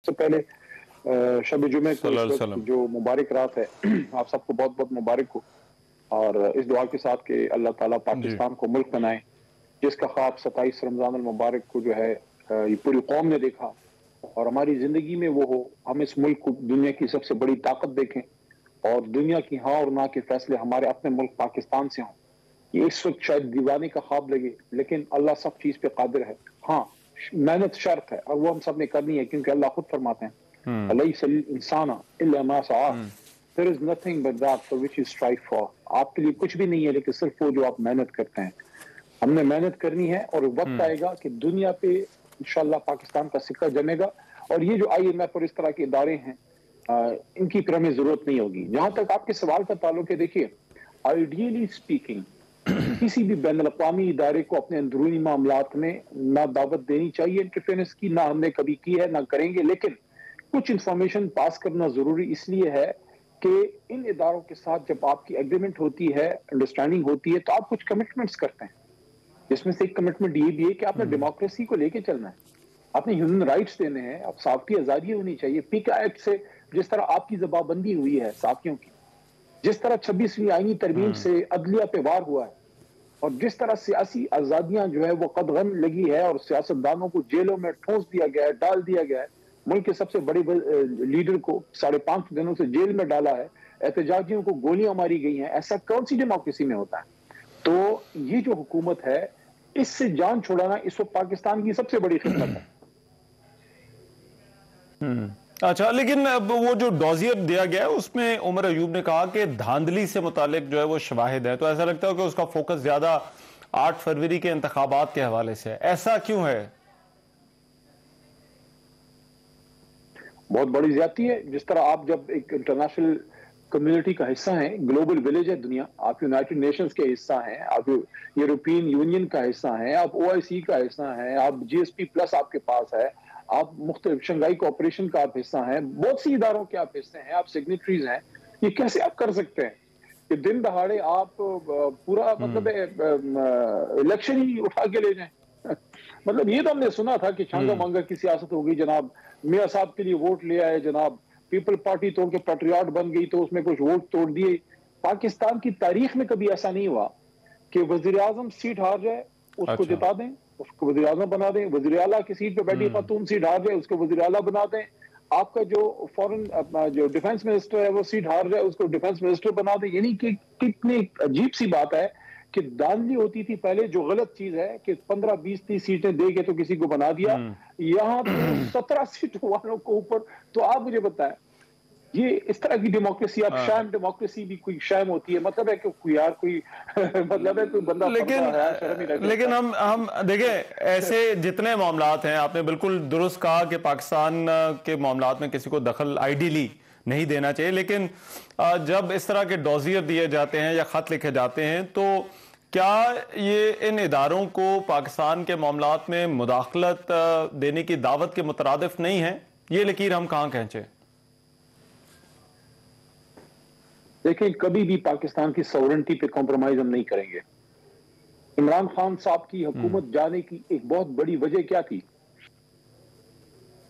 سے پہلے شب جمعہ کو اس وقت جو مبارک رات ہے آپ سب کو بہت بہت مبارک ہو، اور اس دعا کے ساتھ کہ اللہ تعالیٰ پاکستان کو ملک بنائے جس کا خواب 27 رمضان المبارک کو جو ہے یہ پوری قوم نے دیکھا، اور ہماری زندگی میں وہ ہو، ہم اس ملک کو دنیا کی سب سے بڑی طاقت دیکھیں اور دنیا کی ہاں اور نہ کے فیصلے ہمارے اپنے ملک پاکستان سے ہوں۔ یہ اس وقت شاید دیوانے کا خواب لگے، لیکن اللہ سب چیز پہ قادر ہے۔ ہاں محنت شرط ہے اور وہ ہم سب نے کرنی ہے، کیونکہ اللہ خود فرماتے ہیں الیس الانسان الا ما سعى there is nothing but that for which you strive for۔ آپ کے لیے کچھ بھی نہیں ہے لیکن صرف وہ جو آپ محنت کرتے ہیں۔ ہم نے محنت کرنی ہے اور وقت آئے گا کہ دنیا پہ انشاءاللہ پاکستان کا سکہ جمے گا، اور یہ جو IMF اور اس طرح کے ادارے ہیں ان کی پھر ہمیں ضرورت نہیں ہوگی۔ جہاں تک آپ کے سوال کا تعلق ہے، دیکھیے آئیڈیلی اسپیکنگ کسی بھی بین الاقوامی ادارے کو اپنے اندرونی معاملات میں نہ دعوت دینی چاہیے انٹرفیئرنس کی، نہ ہم نے کبھی کی ہے نہ کریں گے، لیکن کچھ انفارمیشن پاس کرنا ضروری اس لیے ہے کہ ان اداروں کے ساتھ جب آپ کی ایگریمنٹ ہوتی ہے، انڈرسٹینڈنگ ہوتی ہے، تو آپ کچھ کمٹمنٹس کرتے ہیں، جس میں سے ایک کمٹمنٹ یہ بھی ہے کہ آپ نے ڈیموکریسی کو لے کے چلنا ہے، آپ نے ہیومن رائٹس دینے ہیں، آپ صحافتی آزادی ہونی چاہیے۔ پیکا ایکٹ سے جس طرح آپ کی زبان بندی ہوئی ہے صحافیوں کی، جس طرح 26ویں آئینی ترمیم سے عدلیہ پہ وار ہوا ہے، اور جس طرح سیاسی آزادیاں جو ہے وہ قدغن لگی ہے اور سیاستدانوں کو جیلوں میں ٹھونس دیا گیا ہے، ڈال دیا گیا ہے، ملک کے سب سے بڑے لیڈر کو 5.5 دنوں سے جیل میں ڈالا ہے، احتجاجیوں کو گولیاں ماری گئی ہیں، ایسا کون سی ڈیموکریسی میں ہوتا ہے؟ تو یہ جو حکومت ہے اس سے جان چھڑانا اس وقت پاکستان کی سب سے بڑی خدمت ہے۔ اچھا، لیکن وہ جو ڈوزیئر دیا گیا ہے اس میں عمر ایوب نے کہا کہ دھاندلی سے متعلق جو ہے وہ شواہد ہے، تو ایسا لگتا ہے کہ اس کا فوکس زیادہ 8 فروری کے انتخابات کے حوالے سے ہے، ایسا کیوں ہے؟ بہت بڑی زیادتی ہے۔ جس طرح آپ جب ایک انٹرنیشنل کمیونٹی کا حصہ ہیں، گلوبل ولیج ہے دنیا، آپ یونائٹڈ نیشنز کے حصہ ہیں، آپ یورپین یونین کا حصہ ہیں، آپ OIC کا حصہ ہیں، آپ GSP+ آپ کے پاس ہے، آپ مختلف شنگھائی کوآپریشن کا آپ حصہ ہیں، بہت سی اداروں کے آپ حصے ہیں، آپ سگنیٹریز ہیں، یہ کیسے آپ کر سکتے ہیں کہ دن دہاڑے آپ پورا مطلب الیکشن ہی اٹھا کے لے جائیں؟ مطلب یہ تو ہم نے سنا تھا کہ چھانگا مانگا کی سیاست ہوگی جناب، میاں صاحب کے لیے ووٹ لے آئے جناب، پیپل پارٹی توڑ کے پیٹریاٹ بن گئی تو اس میں کچھ ووٹ توڑ دیے۔ پاکستان کی تاریخ میں کبھی ایسا نہیں ہوا کہ وزیر اعظم سیٹ ہار جائے اس کو جتا دیں، اس کو وزیر اعظم بنا دیں، وزیر اعلیٰ کی سیٹ پہ بیٹھی خاتون سیٹ ہار جائے اس کو وزیر اعلیٰ بنا دیں، آپ کا جو فورن جو ڈیفنس منسٹر ہے وہ سیٹ ہار جائے اس کو ڈیفنس منسٹر بنا دیں۔ یعنی کہ کتنی عجیب سی بات ہے کہ دھاندلی ہوتی تھی پہلے، جو غلط چیز ہے کہ 15 20 30 سیٹیں دے کے تو کسی کو بنا دیا، یہاں تو 17 سیٹوں والوں کو اوپر۔ تو آپ مجھے بتائیں یہ اس طرح کی ڈیموکریسی، آپ شام ڈیموکریسی بھی کوئی شام ہوتی ہے، مطلب ہے کہ کوئی یار کوئی مطلب ہے کوئی بندہ لیکن ہم دیکھیں ایسے جتنے معاملات ہیں، آپ نے بالکل درست کہا کہ پاکستان کے معاملات میں کسی کو دخل آئیڈیلی نہیں دینا چاہیے، لیکن جب اس طرح کے ڈوزیئر دیے جاتے ہیں یا خط لکھے جاتے ہیں تو کیا یہ ان اداروں کو پاکستان کے معاملات میں مداخلت دینے کی دعوت کے مترادف نہیں ہے؟ یہ لکیر ہم کہاں کھینچیں؟ دیکھیں کبھی بھی پاکستان کی سورنٹی پہ کمپرومائز ہم نہیں کریں گے۔ عمران خان صاحب کی حکومت جانے کی ایک بہت بڑی وجہ کیا تھی؟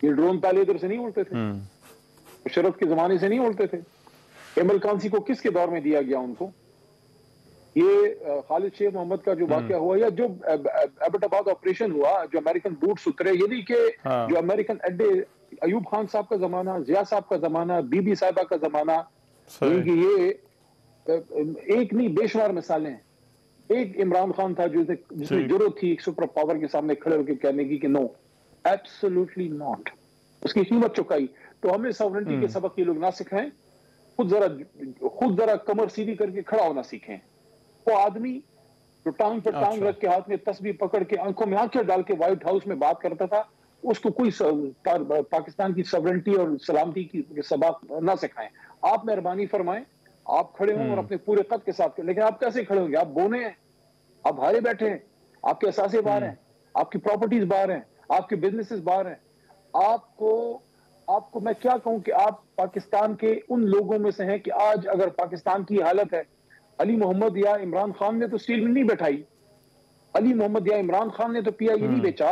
یہ ڈرون پہلے ادھر سے نہیں اڑتے تھے، مشرف کے زمانے سے نہیں اڑتے تھے۔ ایمل کانسی کو کس کے دور میں دیا گیا ان کو؟ یہ خالد شیخ محمد کا جو واقعہ ہوا یا جو ایبٹ آباد آپریشن ہوا، جو امریکن بوٹس اترے، یہ نہیں کہ جو امریکن اڈے، ایوب خان صاحب کا زمانہ، ضیاء صاحب کا زمانہ، بی بی صاحبہ کا زمانہ، یہ ایک نہیں بے شمار مثالیں ہیں۔ ایک عمران خان تھا جس میں ضرورت تھی ایک سپر پاور کے سامنے کھڑے ہو کے کہنے کی کہ نو ایبسولوٹلی ناٹ، اس کی قیمت چکائی۔ تو ہمیں ساورنٹی کے سبق یہ لوگ نہ سکھائیں، خود ذرا کمر سیدھی کر کے کھڑا ہونا سیکھیں۔ وہ آدمی جو ٹانگ پر ٹانگ رکھ کے ہاتھ میں تسبیح پکڑ کے آنکھوں میں آنکھیں ڈال کے وائٹ ہاؤس میں بات کرتا تھا، اس کو کوئی پاکستان کی ساورنٹی اور سلامتی کی سبق نہ سکھائیں۔ آپ مہربانی فرمائیں، آپ کھڑے ہوں اور اپنے پورے قد کے ساتھ، لیکن آپ کیسے کھڑے ہوں گے؟ آپ بونے ہیں، آپ ہارے بیٹھے ہیں، آپ کے اثاثے باہر ہیں، آپ کی پراپرٹیز باہر ہیں، آپ کے بزنسز باہر ہیں۔ آپ کو میں کیا کہوں کہ آپ پاکستان کے ان لوگوں میں سے ہیں کہ آج اگر پاکستان کی حالت ہے، علی محمد یا عمران خان نے تو اسٹیل مل نہیں بیٹھائی، علی محمد یا عمران خان نے تو PIA نہیں بیچا،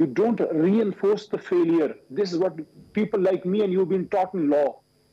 you don't reinforce the failure. This is what people like me and you have been taught in law,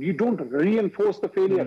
you don't reinforce the failure.